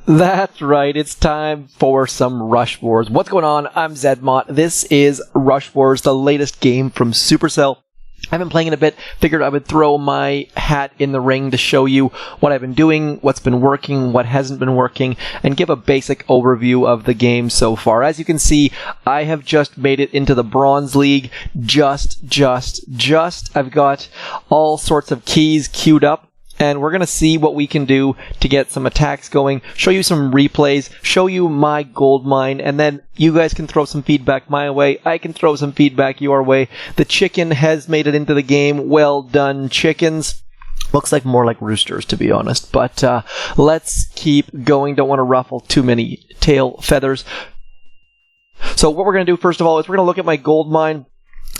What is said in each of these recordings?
That's right, it's time for some Rush Wars. What's going on? I'm Zedmont. This is Rush Wars, the latest game from Supercell. I've been playing it a bit, figured I would throw my hat in the ring to show you what I've been doing, what's been working, what hasn't been working, and give a basic overview of the game so far. As you can see, I have just made it into the Bronze League. Just. I've got all sorts of keys queued up. And we're going to see what we can do to get some attacks going, show you some replays, show you my gold mine, and then you guys can throw some feedback my way. I can throw some feedback your way. The chicken has made it into the game. Well done, chickens. Looks like more like roosters, to be honest. But let's keep going. Don't want to ruffle too many tail feathers. So what we're going to do, first of all, is we're going to look at my gold mine.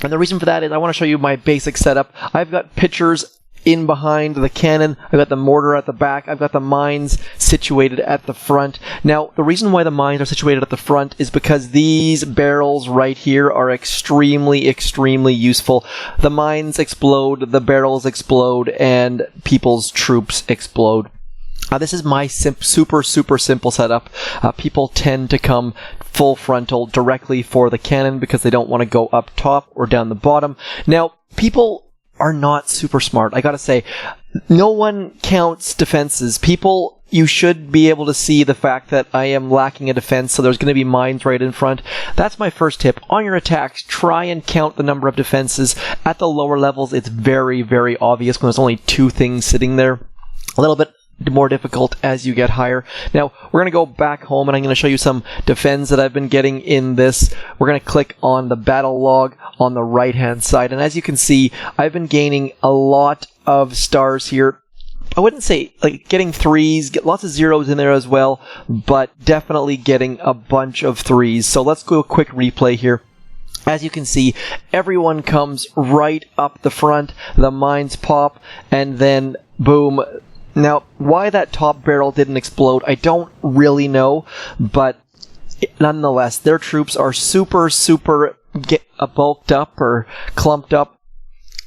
And the reason for that is I want to show you my basic setup. I've got pitchers in behind the cannon. I've got the mortar at the back. I've got the mines situated at the front. Now, the reason why the mines are situated at the front is because these barrels right here are extremely useful. The mines explode, the barrels explode, and people's troops explode. This is my super simple setup. People tend to come full frontal directly for the cannon because they don't want to go up top or down the bottom. Now, people are not super smart. I gotta say, no one counts defenses. People, you should be able to see the fact that I am lacking a defense, so there's going to be mines right in front. That's my first tip. On your attacks, try and count the number of defenses. At the lower levels, it's very obvious when there's only two things sitting there. A little bit more difficult as you get higher. Now, we're going to go back home and I'm going to show you some defense that I've been getting in this. We're going to click on the battle log on the right hand side, and as you can see, I've been gaining a lot of stars here. I wouldn't say like getting threes, get lots of zeros in there as well, but definitely getting a bunch of threes. So let's go a quick replay here. As you can see, everyone comes right up the front, the mines pop, and then boom. Now, why that top barrel didn't explode, I don't really know, but nonetheless, their troops are super bulked up or clumped up,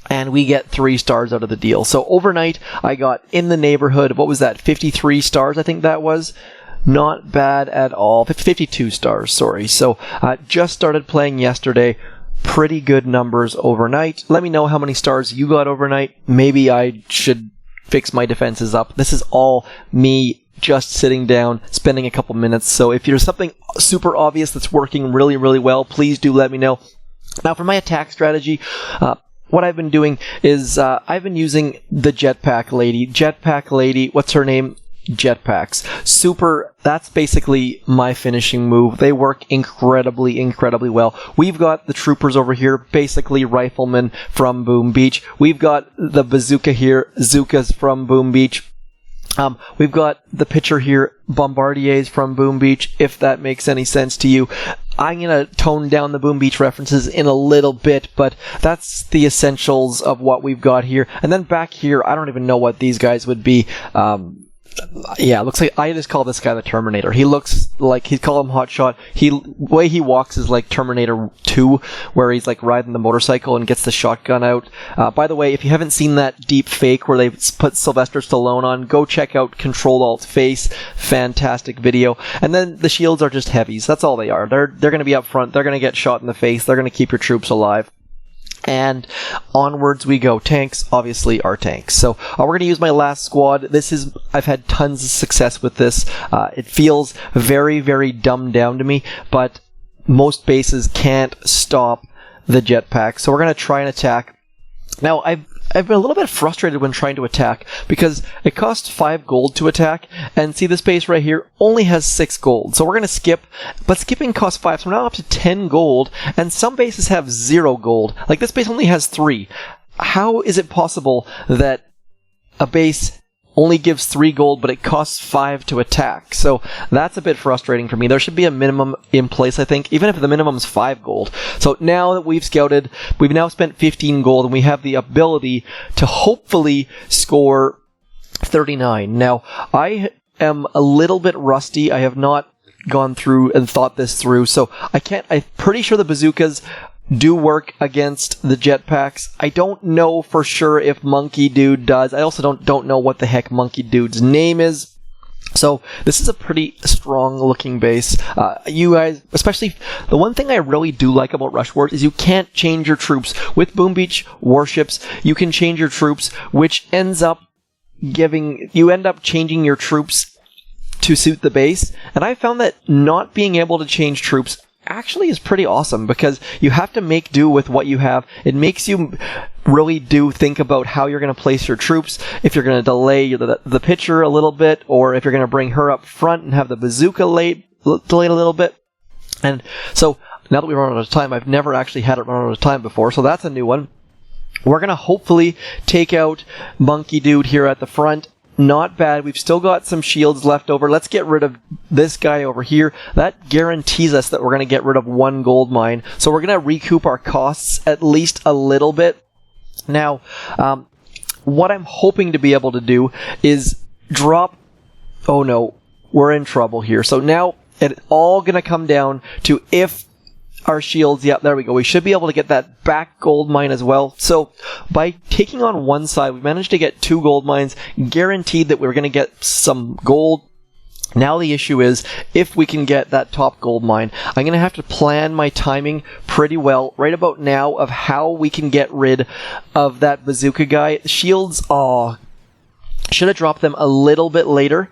and we get 3 stars out of the deal. So overnight, I got in the neighborhood of, what was that, 53 stars, I think that was? Not bad at all. 52 stars, sorry. So, just started playing yesterday. Pretty good numbers overnight. Let me know how many stars you got overnight. Maybe I should fix my defenses up. This is all me just sitting down, spending a couple minutes. So if there's something super obvious that's working really well, please do let me know. Now for my attack strategy, what I've been doing is I've been using the Jetpack lady. Jetpack lady, what's her name? Jetpacks. Super, that's basically my finishing move. They work incredibly well. We've got the troopers over here, basically riflemen from Boom Beach. We've got the bazooka here, Zookas from Boom Beach. We've got the pitcher here, bombardiers from Boom Beach, if that makes any sense to you. I'm going to tone down the Boom Beach references in a little bit, but that's the essentials of what we've got here. And then back here, I don't even know what these guys would be. Yeah, it looks like I just call this guy the Terminator. He looks like, he'd call him Hotshot. Way he walks is like Terminator 2, where he's like riding the motorcycle and gets the shotgun out. By the way, if you haven't seen that deep fake where they put Sylvester Stallone on, go check out Control-Alt-Face. Fantastic video. And then the shields are just heavies. That's all they are. They're going to be up front. They're going to get shot in the face. They're going to keep your troops alive. And onwards we go. Tanks, obviously, are tanks. So we're going to use my last squad. I've had tons of success with this. It feels very dumbed down to me, but most bases can't stop the jetpack. So we're going to try and attack. Now, I've been a little bit frustrated when trying to attack because it costs 5 gold to attack, and see this base right here only has 6 gold. So we're going to skip, but skipping costs 5, so we're now up to 10 gold, and some bases have 0 gold. Like this base only has 3. How is it possible that a base only gives 3 gold, but it costs 5 to attack? So that's a bit frustrating for me. There should be a minimum in place, I think, even if the minimum's 5 gold. So now that we've scouted, we've now spent 15 gold, and we have the ability to hopefully score 39. Now, I am a little bit rusty. I have not gone through and thought this through, so I'm pretty sure the bazookas do work against the jetpacks. I don't know for sure if Monkey Dude does. I also don't know what the heck Monkey Dude's name is. So this is a pretty strong looking base. You guys, especially, the one thing I really do like about Rush Wars is you can't change your troops. With Beach Warships, you can change your troops, which ends up you end up changing your troops to suit the base. And I found that not being able to change troops actually is pretty awesome, because you have to make do with what you have. It makes you really think about how you're going to place your troops, if you're going to delay the pitcher a little bit, or if you're going to bring her up front and have the bazooka delayed a little bit. And so now that we've run out of time, I've never actually had it run out of time before, so that's a new one. We're going to hopefully take out Monkey Dude here at the front. Not bad. We've still got some shields left over. Let's get rid of this guy over here. That guarantees us that we're going to get rid of one gold mine. So we're going to recoup our costs at least a little bit. Now, what I'm hoping to be able to do is drop... Oh no, we're in trouble here. So now it's all going to come down to if our shields... Yep, there we go. We should be able to get that back gold mine as well. So by taking on one side, we managed to get 2 gold mines, guaranteed that we were going to get some gold. Now the issue is, if we can get that top gold mine, I'm going to have to plan my timing pretty well right about now of how we can get rid of that bazooka guy. Shields, should have dropped them a little bit later,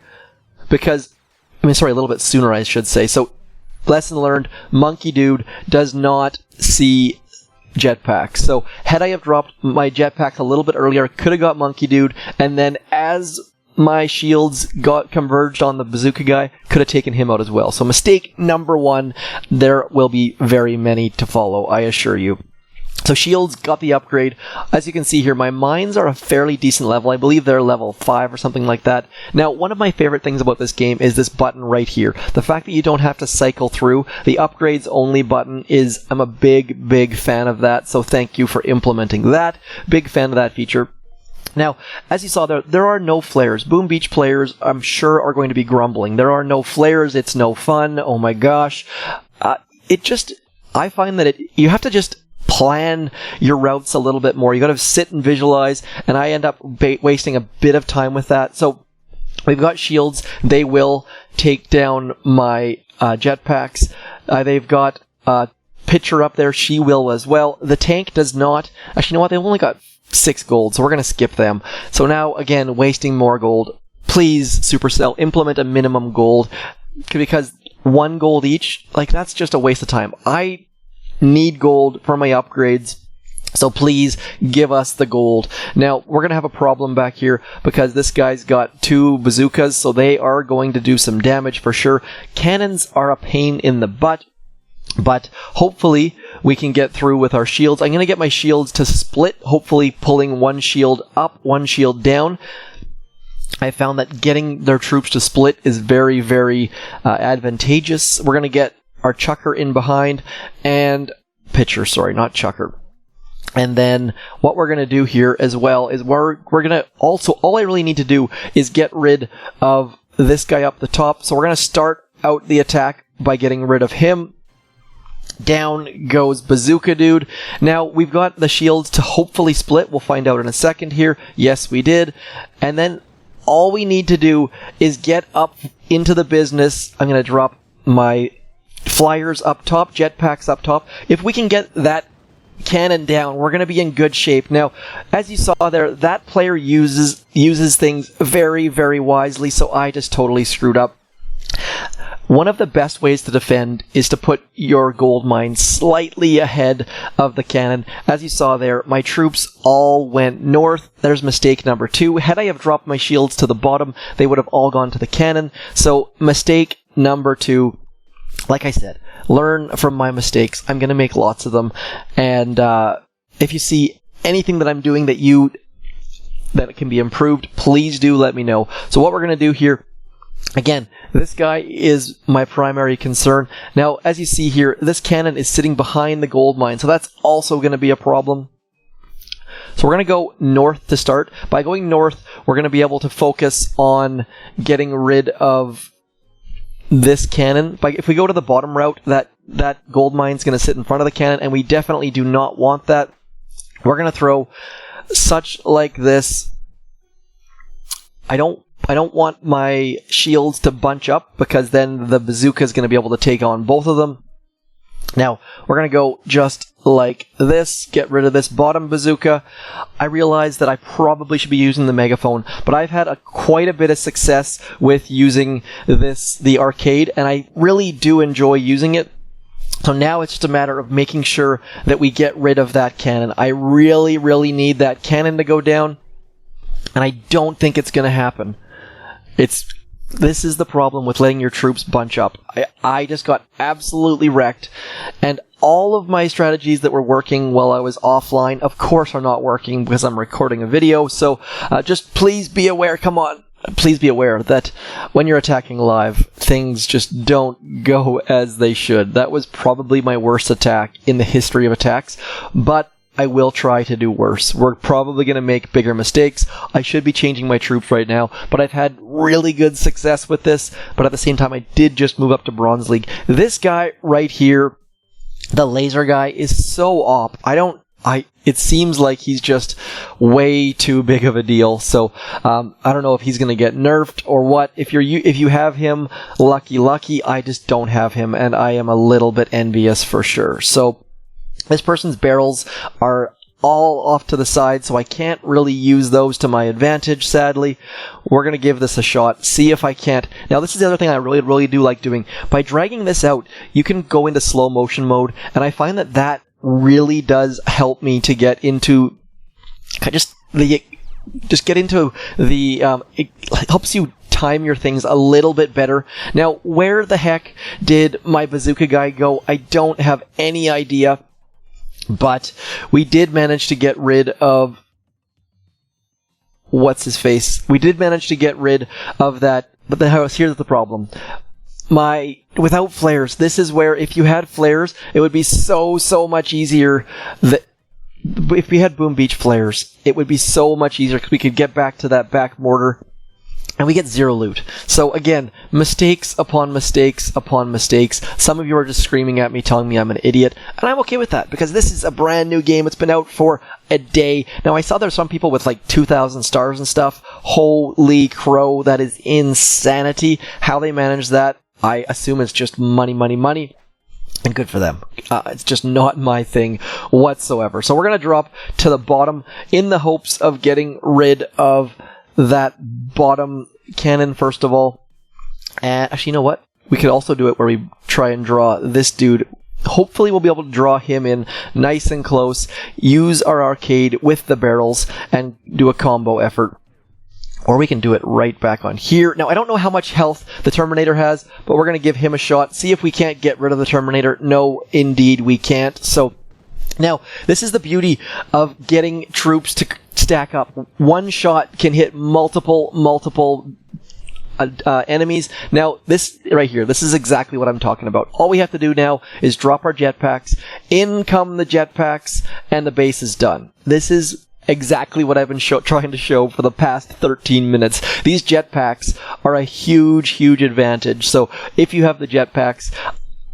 because... a little bit sooner, I should say. So, lesson learned, Monkey Dude does not see jetpacks. So, had I have dropped my jetpacks a little bit earlier, could have got Monkey Dude, and then as my shields got converged on the bazooka guy, could have taken him out as well. So, mistake number 1. There will be very many to follow, I assure you. So shields got the upgrade. As you can see here, my mines are a fairly decent level. I believe they're level 5 or something like that. Now, one of my favorite things about this game is this button right here. The fact that you don't have to cycle through. The upgrades only button is... I'm a big, big fan of that, so thank you for implementing that. Big fan of that feature. Now, as you saw there are no flares. Boom Beach players, I'm sure, are going to be grumbling. There are no flares, it's no fun, oh my gosh. I find that you have to just plan your routes a little bit more. You got to sit and visualize, and I end up wasting a bit of time with that. So we've got shields. They will take down my jetpacks. They've got Pitcher up there. She will as well. The tank does not. Actually, you know what? They've only got 6 gold, so we're going to skip them. So now, again, wasting more gold. Please, Supercell, implement a minimum gold, because 1 gold each, that's just a waste of time. I need gold for my upgrades, so please give us the gold. Now, we're going to have a problem back here, because this guy's got 2 bazookas, so they are going to do some damage for sure. Cannons are a pain in the butt, but hopefully we can get through with our shields. I'm going to get my shields to split, hopefully pulling 1 shield up, 1 shield down. I found that getting their troops to split is very, very advantageous. We're going to get our chucker in behind, and pitcher, sorry, not chucker. And then what we're going to do here as well is we're going to also, all I really need to do is get rid of this guy up the top. So we're going to start out the attack by getting rid of him. Down goes Bazooka Dude. Now, we've got the shields to hopefully split. We'll find out in a second here. Yes, we did. And then all we need to do is get up into the business. I'm going to drop my flyers up top, jetpacks up top. If we can get that cannon down, we're going to be in good shape. Now, as you saw there, that player uses things very, very wisely, so I just totally screwed up. One of the best ways to defend is to put your gold mine slightly ahead of the cannon. As you saw there, my troops all went north. There's mistake number 2. Had I have dropped my shields to the bottom, they would have all gone to the cannon. So, mistake number 2. Like I said, learn from my mistakes. I'm going to make lots of them. And if you see anything that I'm doing that can be improved, please do let me know. So what we're going to do here, again, this guy is my primary concern. Now, as you see here, this cannon is sitting behind the gold mine, so that's also going to be a problem. So we're going to go north to start. By going north, we're going to be able to focus on getting rid of this cannon. If we go to the bottom route, that gold mine's going to sit in front of the cannon, and we definitely do not want that. We're going to throw such like this. I don't I don't want my shields to bunch up because then the bazooka is going to be able to take on both of them. Now, we're going to go just like this, get rid of this bottom bazooka. I realize that I probably should be using the megaphone, but I've had quite a bit of success with using the arcade, and I really do enjoy using it. So now it's just a matter of making sure that we get rid of that cannon. I really, really need that cannon to go down, and I don't think it's going to happen. This is the problem with letting your troops bunch up. I just got absolutely wrecked, and all of my strategies that were working while I was offline, of course, are not working because I'm recording a video, so just please be aware, come on, please be aware that when you're attacking live, things just don't go as they should. That was probably my worst attack in the history of attacks, but I will try to do worse. We're probably going to make bigger mistakes. I should be changing my troops right now, but I've had really good success with this, but at the same time, I did just move up to Bronze League. This guy right here, the laser guy, is so op. It seems like he's just way too big of a deal, so I don't know if he's going to get nerfed or what. If you have him, lucky. I just don't have him, and I am a little bit envious for sure. So this person's barrels are all off to the side, so I can't really use those to my advantage, sadly. We're going to give this a shot, see if I can't. Now, this is the other thing I really, really do like doing. By dragging this out, you can go into slow motion mode, and I find that really does help me to get into it helps you time your things a little bit better. Now, where the heck did my bazooka guy go? I don't have any idea. But we did manage to get rid of what's-his-face. We did manage to get rid of that, but here's the problem. Without flares, this is where if you had flares, it would be so much easier. If we had Boom Beach flares, it would be so much easier because we could get back to that back mortar. And we get zero loot. So again, mistakes upon mistakes upon mistakes. Some of you are just screaming at me, telling me I'm an idiot. And I'm okay with that, because this is a brand new game. It's been out for a day. Now, I saw there's some people with like 2,000 stars and stuff. Holy crow, that is insanity. How they manage that, I assume it's just money. And good for them. It's just not my thing whatsoever. So we're going to drop to the bottom in the hopes of getting rid of that bottom cannon first of all. And actually, you know what? We could also do it where we try and draw this dude. Hopefully we'll be able to draw him in nice and close, use our arcade with the barrels, and do a combo effort. Or we can do it right back on here. Now, I don't know how much health the Terminator has, but we're going to give him a shot, see if we can't get rid of the Terminator. No, indeed we can't. So, now, this is the beauty of getting troops to stack up. One shot can hit multiple enemies. Now, this right here, this is exactly what I'm talking about. All we have to do now is drop our jetpacks, in come the jetpacks, and the base is done. This is exactly what I've been trying to show for the past 13 minutes. These jetpacks are a huge advantage. So, if you have the jetpacks,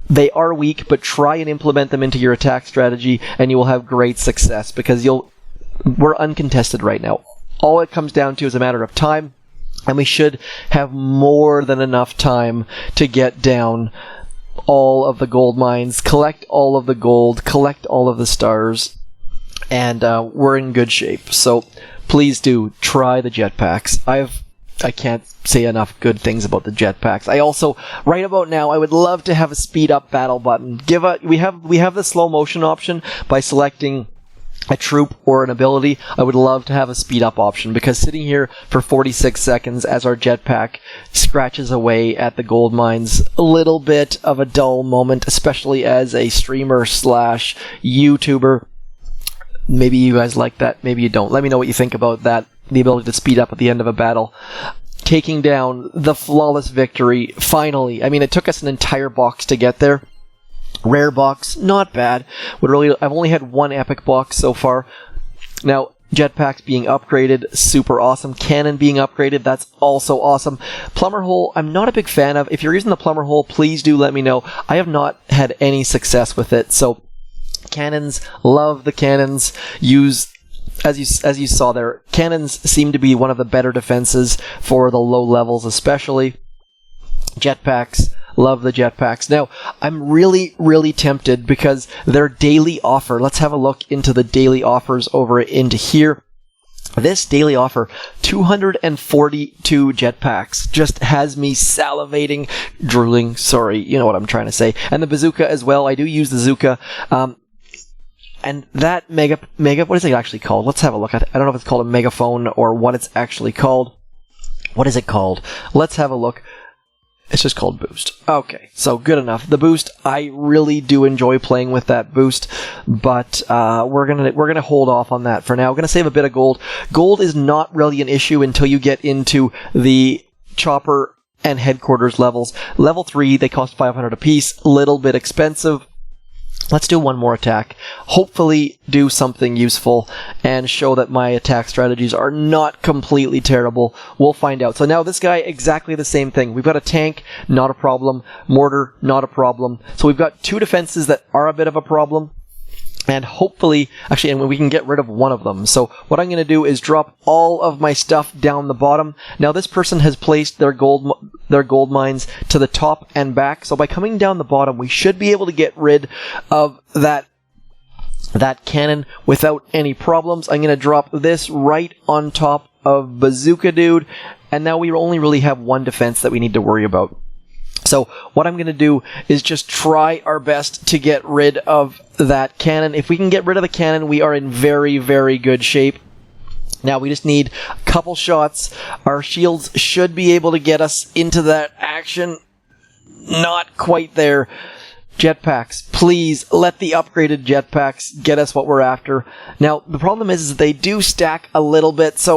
they are weak, but try and implement them into your attack strategy, and you will have great success, because we're uncontested right now. All it comes down to is a matter of time, and we should have more than enough time to get down all of the gold mines, collect all of the gold, collect all of the stars, and we're in good shape. So please do try the jetpacks. I can't say enough good things about the jetpacks. I also, right about now, I would love to have a speed up battle button. We have the slow motion option by selecting a troop or an ability. I would love to have a speed up option, because sitting here for 46 seconds as our jetpack scratches away at the gold mines, a little bit of a dull moment, especially as a streamer / YouTuber. Maybe you guys like that, maybe you don't. Let me know what you think about that. The ability to speed up at the end of a battle. Taking down the flawless victory, finally. I mean, it took us an entire box to get there. Rare box, not bad. I've only had one epic box so far. Now, jetpacks being upgraded, super awesome. Cannon being upgraded, that's also awesome. Plumber hole, I'm not a big fan of. If you're using the plumber hole, please do let me know. I have not had any success with it, so cannons, love the cannons. Use as you saw there, cannons seem to be one of the better defenses for the low levels, especially. Jetpacks, love the jetpacks. Now, I'm really, really tempted because their daily offer, let's have a look into the daily offers over into here. This daily offer, 242 jetpacks, just has me salivating, drooling, sorry, you know what I'm trying to say. And the bazooka as well, I do use the bazooka. And that mega, what is it actually called? Let's have a look. I don't know if it's called a megaphone or what it's actually called. What is it called? Let's have a look. It's just called Boost. Okay, so good enough. The Boost, I really do enjoy playing with that Boost, but we're gonna hold off on that for now. We're gonna save a bit of gold. Gold is not really an issue until you get into the chopper and headquarters levels. Level 3, they cost 500 apiece. Little bit expensive. Let's do one more attack. Hopefully do something useful and show that my attack strategies are not completely terrible. We'll find out. So now this guy, exactly the same thing. We've got a tank, not a problem. Mortar, not a problem. So we've got two defenses that are a bit of a problem. And hopefully, actually, and we can get rid of one of them. So what I'm going to do is drop all of my stuff down the bottom. Now this person has placed their gold mines to the top and back. So by coming down the bottom, we should be able to get rid of that cannon without any problems. I'm going to drop this right on top of Bazooka Dude. And now we only really have one defense that we need to worry about. So what I'm going to do is just try our best to get rid of that cannon. If we can get rid of the cannon, we are in very, very good shape. Now we just need a couple shots. Our shields should be able to get us into that action. Not quite there. Jetpacks, please let the upgraded jetpacks get us what we're after. Now the problem is they do stack a little bit,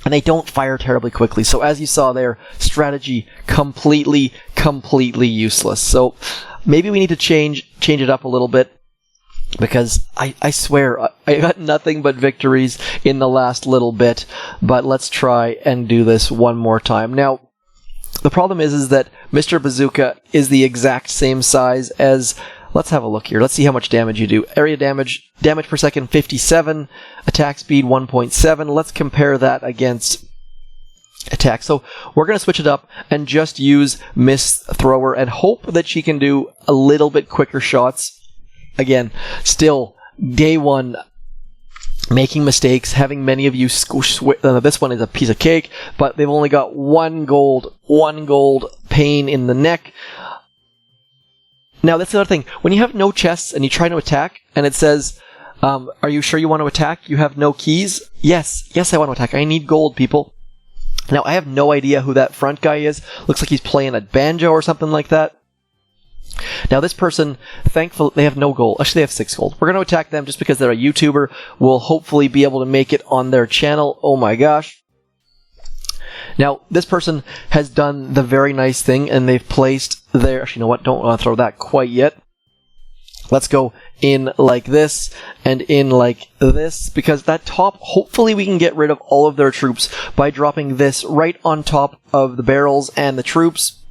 and they don't fire terribly quickly. So as you saw there, strategy completely useless. So maybe we need to change it up a little bit, because I swear I got nothing but victories in the last little bit. But let's try and do this one more time. Now, the problem is that Mr. Bazooka is the exact same size as... Let's have a look here. Let's see how much damage you do. Area damage per second, 57. Attack speed, 1.7. Let's compare that against attack. So we're going to switch it up and just use Miss Thrower and hope that she can do a little bit quicker shots. Again, still, day one, making mistakes, having many of you this one is a piece of cake, but they've only got one gold pain in the neck. Now, that's the other thing. When you have no chests and you try to attack, and it says, are you sure you want to attack? You have no keys? Yes, I want to attack. I need gold, people. Now, I have no idea who that front guy is. Looks like he's playing a banjo or something like that. Now, this person, thankfully, they have no gold. Actually, they have 6 gold. We're going to attack them just because they're a YouTuber. We'll hopefully be able to make it on their channel. Oh my gosh. Now, this person has done the very nice thing, and they've placed their... Actually, you know what? Don't want to throw that quite yet. Let's go in like this, and in like this, because that top, hopefully we can get rid of all of their troops by dropping this right on top of the barrels and the troops.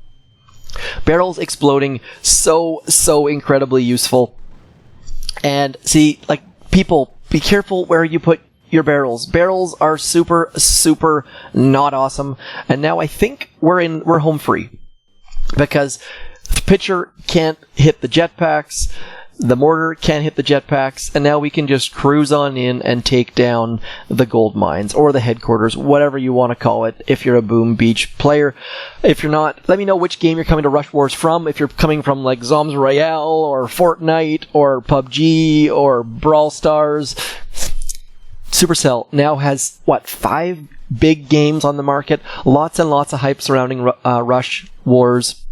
Barrels exploding, so incredibly useful. And see, like, people, be careful where you put your barrels. Barrels are super not awesome. And now I think we're home free, because the pitcher can't hit the jetpacks, the mortar can't hit the jetpacks, and now we can just cruise on in and take down the gold mines, or the headquarters, whatever you want to call it, if you're a Boom Beach player. If you're not, let me know which game you're coming to Rush Wars from. If you're coming from like Zombs Royale, or Fortnite, or PUBG, or Brawl Stars. Supercell now has, 5 big games on the market. Lots and lots of hype surrounding Rush Wars.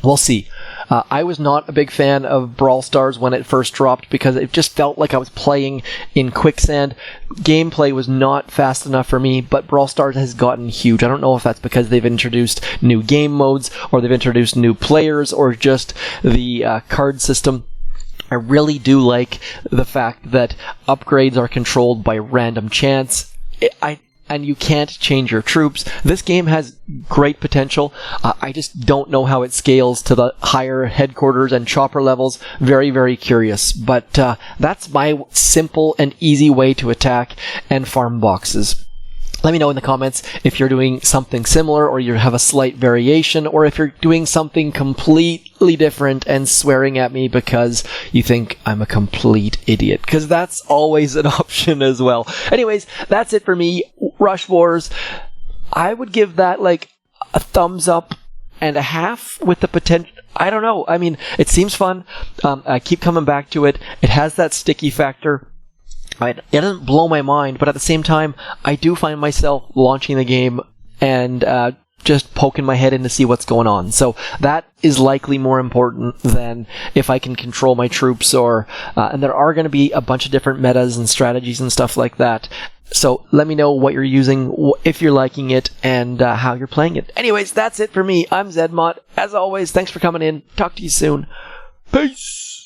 We'll see. I was not a big fan of Brawl Stars when it first dropped, because it just felt like I was playing in quicksand. Gameplay was not fast enough for me, but Brawl Stars has gotten huge. I don't know if that's because they've introduced new game modes, or they've introduced new players, or just the card system. I really do like the fact that upgrades are controlled by random chance. and you can't change your troops. This game has great potential. I just don't know how it scales to the higher headquarters and chopper levels. Very, very curious. But that's my simple and easy way to attack and farm boxes. Let me know in the comments if you're doing something similar, or you have a slight variation, or if you're doing something completely different and swearing at me because you think I'm a complete idiot. Because that's always an option as well. Anyways, that's it for me. Rush Wars. I would give that like a thumbs up and a half with the potential. I don't know. I mean, it seems fun. I keep coming back to it. It has that sticky factor. It doesn't blow my mind, but at the same time, I do find myself launching the game and just poking my head in to see what's going on. So that is likely more important than if I can control my troops, or and there are going to be a bunch of different metas and strategies and stuff like that. So let me know what you're using, if you're liking it, and how you're playing it. Anyways, that's it for me. I'm Zedmont. As always, thanks for coming in. Talk to you soon. Peace!